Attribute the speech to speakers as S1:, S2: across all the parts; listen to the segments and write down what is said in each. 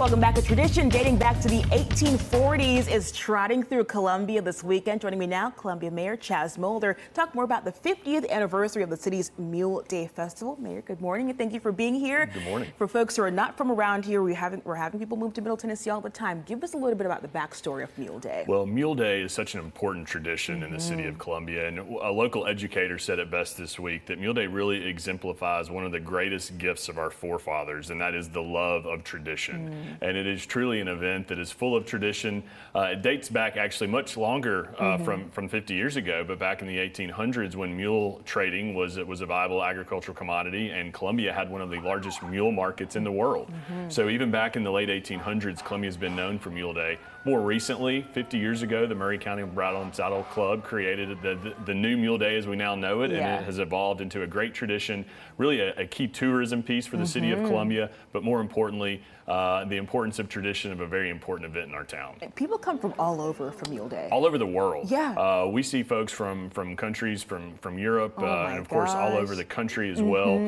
S1: Welcome back. A tradition dating back to the 1840s is trotting through Columbia this weekend. Joining me now, Columbia Mayor Chaz Mulder. Talk more about the 50th anniversary of the city's Mule Day Festival. Mayor, good morning and thank you for being here.
S2: Good morning. For
S1: folks who are not from around here, we're having people move to Middle Tennessee all the time. Give us a little bit about the backstory of Mule Day.
S2: Well, Mule Day is such an important tradition in the city of Columbia, and a local educator said it best this week that Mule Day really exemplifies one of the greatest gifts of our forefathers, and that is the love of tradition. And it is truly an event that is full of tradition. It dates back actually much longer from 50 years ago, but back in the 1800s when mule trading was a viable agricultural commodity, and Columbia had one of the largest mule markets in the world. So even back in the late 1800s, Columbia's been known for Mule Day. More recently, 50 years ago, the Maury County Bridle and Saddle Club created the new Mule Day as we now know it, and it has evolved into a great tradition, really a key tourism piece for the city of Columbia, but more importantly, the importance of tradition of a very important event in our town.
S1: People come from all over for Mule Day.
S2: All over the world.
S1: Yeah.
S2: We see folks from countries from Europe, and of course all over the country as well.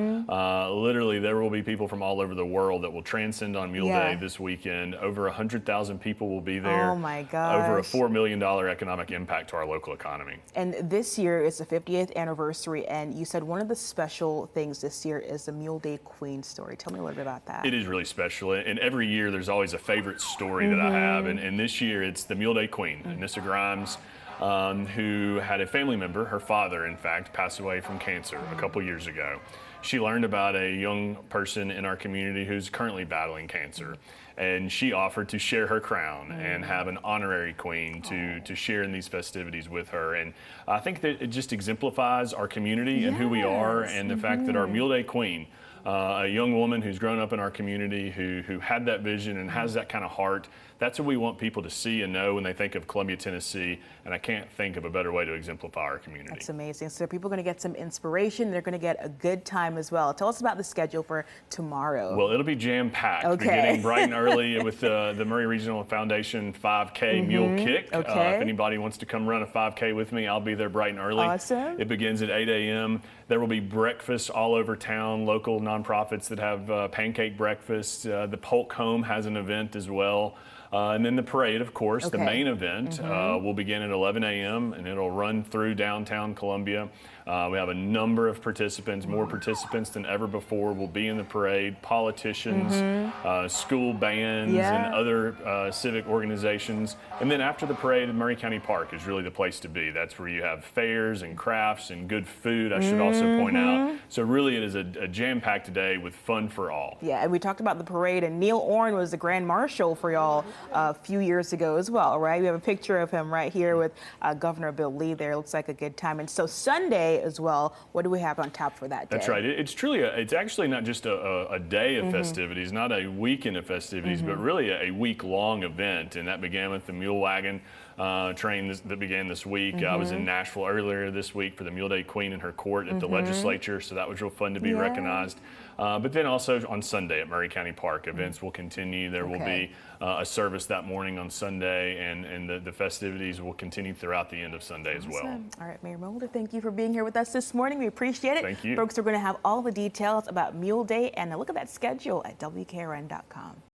S2: Literally, there will be people from all over the world that will transcend on Mule Day this weekend. Over 100,000 people will be there.
S1: Oh my gosh.
S2: Over a $4 million economic impact to our local economy.
S1: And this year is the 50th anniversary, and you said one of the special things this year is the Mule Day Queen story. Tell me a little bit about that.
S2: It is really special, and every year there's always a favorite story that I have, and this year it's the Mule Day Queen, Nissa Grimes, who had a family member, her father in fact, passed away from cancer a couple years ago. She learned about a young person in our community who's currently battling cancer, and she offered to share her crown and have an honorary queen to share in these festivities with her. And I think that it just exemplifies our community and who we are, and the fact that our Mule Day Queen, a young woman who's grown up in our community, who had that vision and has that kind of heart. That's what we want people to see and know when they think of Columbia, Tennessee, and I can't think of a better way to exemplify our community.
S1: That's amazing. So people are going to get some inspiration. They're going to get a good time as well. Tell us about the schedule for tomorrow.
S2: Well, it'll be jam-packed. Beginning bright and early with the Maury Regional Foundation 5K Mule Kick. If anybody wants to come run a 5K with me, I'll be there bright and early.
S1: Awesome.
S2: It begins at 8 a.m. There will be breakfast all over town, local nonprofits that have pancake breakfast. The Polk Home has an event as well. And then the parade, of course, the main event, will begin at 11 a.m. and it'll run through downtown Columbia. We have a number of participants, more participants than ever before will be in the parade, politicians, school bands, and other civic organizations. And then after the parade, Maury County Park is really the place to be. That's where you have fairs and crafts and good food, I should also point out. So really it is a jam-packed day with fun for all.
S1: Yeah, and we talked about the parade, and Neil Orrin was the Grand Marshal for y'all a few years ago as well, right? We have a picture of him right here with Governor Bill Lee there. Looks like a good time. And so Sunday as well, what do we have on tap for that day?
S2: That's right. It's truly, it's actually not just a day of festivities, not a weekend of festivities, but really a week-long event. And that began with the Mule Wagon train that began this week. I was in Nashville earlier this week for the Mule Day Queen and her court at the legislature, so that was real fun to be recognized. But then also on Sunday at Maury County Park, events will continue. There will be a service that morning on Sunday, and the festivities will continue throughout the end of Sunday as well.
S1: All right, Mayor Mulder, thank you for being here with us this morning. We appreciate it.
S2: Thank you.
S1: Folks are going to have all the details about Mule Day, and a look at that schedule at WKRN.com.